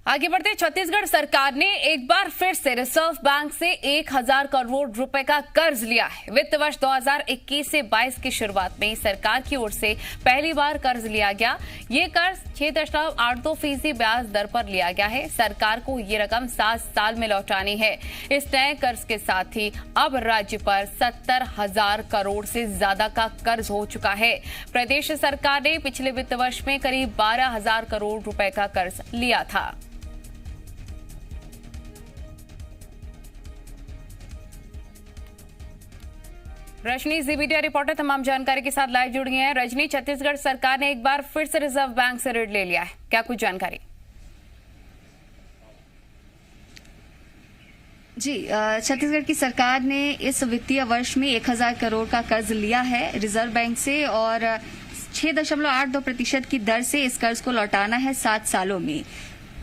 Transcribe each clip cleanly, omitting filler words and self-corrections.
आगे बढ़ते छत्तीसगढ़ सरकार ने एक बार फिर से रिजर्व बैंक से 1000 करोड़ रुपए का कर्ज लिया है। वित्त वर्ष 2021 से 22 की शुरुआत में सरकार की ओर से पहली बार कर्ज लिया गया। ये कर्ज 6.82% ब्याज दर पर लिया गया है। सरकार को ये रकम 7 साल में लौटानी है। इस नए कर्ज के साथ ही अब राज्य पर 70,000 करोड़ से ज्यादा का कर्ज हो चुका है। प्रदेश सरकार ने पिछले वित्त वर्ष में करीब 12,000 करोड़ रुपए का कर्ज लिया था। रजनी जी मीडिया रिपोर्टर तमाम जानकारी के साथ लाइव जुड़ गई हैं। रजनी, छत्तीसगढ़ सरकार ने एक बार फिर से रिजर्व बैंक से ऋण ले लिया है, क्या कुछ जानकारी? जी, छत्तीसगढ़ की सरकार ने इस वित्तीय वर्ष में 1000 करोड़ का कर्ज लिया है रिजर्व बैंक से और 6.82% की दर से इस कर्ज को लौटाना है 7 सालों में।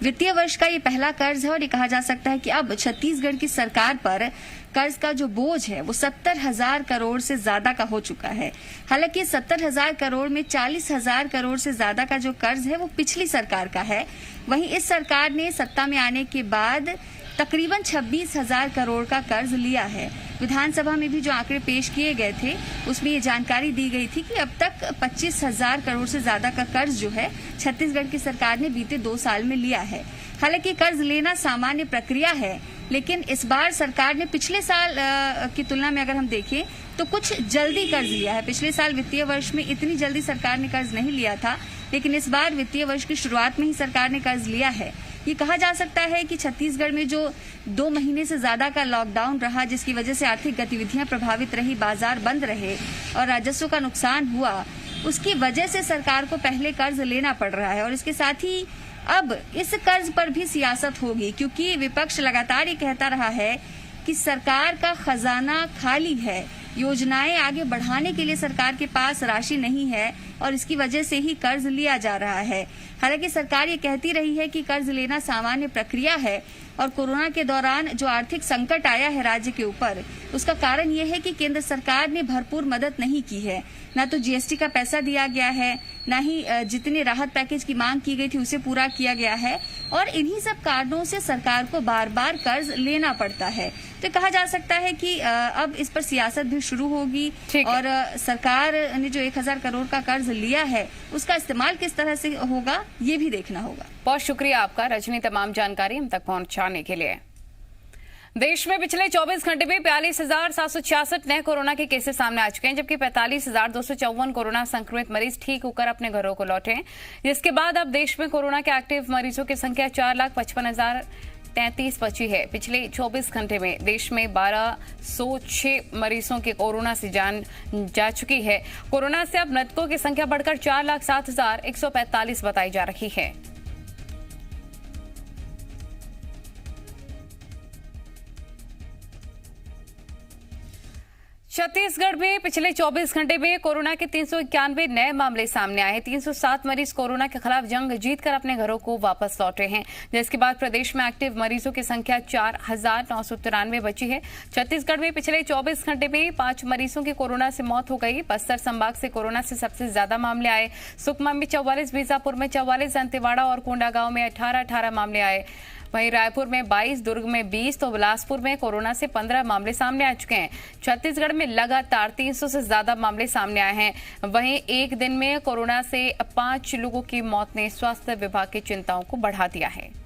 वित्तीय वर्ष का ये पहला कर्ज है और ये कहा जा सकता है कि अब छत्तीसगढ़ की सरकार पर कर्ज का जो बोझ है वो 70,000 करोड़ से ज्यादा का हो चुका है। हालांकि 70,000 करोड़ में 40,000 करोड़ से ज्यादा का जो कर्ज है वो पिछली सरकार का है। वहीं इस सरकार ने सत्ता में आने के बाद तकरीबन 26,000 करोड़ का कर्ज लिया है। विधानसभा में भी जो आंकड़े पेश किए गए थे उसमें ये जानकारी दी गई थी कि अब तक 25,000 करोड़ से ज्यादा का कर्ज जो है छत्तीसगढ़ की सरकार ने बीते 2 साल में लिया है। हालांकि कर्ज लेना सामान्य प्रक्रिया है, लेकिन इस बार सरकार ने पिछले साल की तुलना में अगर हम देखें तो कुछ जल्दी कर्ज लिया है। पिछले साल वित्तीय वर्ष में इतनी जल्दी सरकार ने कर्ज नहीं लिया था, लेकिन इस बार वित्तीय वर्ष की शुरुआत में ही सरकार ने कर्ज लिया है। ये कहा जा सकता है कि छत्तीसगढ़ में जो 2 महीने से ज्यादा का लॉकडाउन रहा, जिसकी वजह से आर्थिक गतिविधियां प्रभावित रही, बाजार बंद रहे और राजस्व का नुकसान हुआ, उसकी वजह से सरकार को पहले कर्ज लेना पड़ रहा है। और इसके साथ ही अब इस कर्ज पर भी सियासत होगी, क्योंकि विपक्ष लगातार ये कहता रहा है कि सरकार का खजाना खाली है, योजनाएं आगे बढ़ाने के लिए सरकार के पास राशि नहीं है और इसकी वजह से ही कर्ज लिया जा रहा है। हालांकि सरकार ये कहती रही है कि कर्ज लेना सामान्य प्रक्रिया है और कोरोना के दौरान जो आर्थिक संकट आया है राज्य के ऊपर, उसका कारण ये है कि केंद्र सरकार ने भरपूर मदद नहीं की है। ना तो जीएसटी का पैसा दिया गया है, ना ही जितने राहत पैकेज की मांग की गई थी उसे पूरा किया गया है और इन्हीं सब कारणों से सरकार को बार बार कर्ज लेना पड़ता है। तो कहा जा सकता है कि अब इस पर सियासत भी शुरू होगी और सरकार ने जो 1000 करोड़ का कर्ज लिया है उसका इस्तेमाल किस तरह से होगा ये भी देखना होगा। बहुत शुक्रिया आपका रजनी, तमाम जानकारी हम तक पहुंचाने के लिए। देश में पिछले 24 घंटे में 42,766 नए कोरोना के केसेस सामने आ चुके हैं, जबकि 45,254 कोरोना संक्रमित मरीज ठीक होकर अपने घरों को लौटे हैं। जिसके बाद अब देश में कोरोना के एक्टिव मरीजों की संख्या 4,55,033 पहुंची है। पिछले 24 घंटे में देश में 1,206 मरीजों की कोरोना से जान जा चुकी है। कोरोना से अब मृतकों की संख्या बढ़कर 4,07,145 बताई जा रही है। छत्तीसगढ़ में पिछले 24 घंटे में कोरोना के 391 नए मामले सामने आए हैं। 307 मरीज कोरोना के खिलाफ जंग जीतकर अपने घरों को वापस लौटे हैं, जिसके बाद प्रदेश में एक्टिव मरीजों की संख्या 4,993 बची है। छत्तीसगढ़ में पिछले 24 घंटे में 5 मरीजों की कोरोना से मौत हो गई। बस्तर संभाग से कोरोना से सबसे ज्यादा मामले आए। सुकमा में 44, बीजापुर में 44, दंतेवाड़ा और कोंडागांव में 18 मामले आए। वहीं रायपुर में 22, दुर्ग में 20 तो बिलासपुर में कोरोना से 15 मामले सामने आ चुके हैं। छत्तीसगढ़ में लगातार 300 से ज्यादा मामले सामने आए हैं। वहीं एक दिन में कोरोना से 5 लोगों की मौत ने स्वास्थ्य विभाग की चिंताओं को बढ़ा दिया है।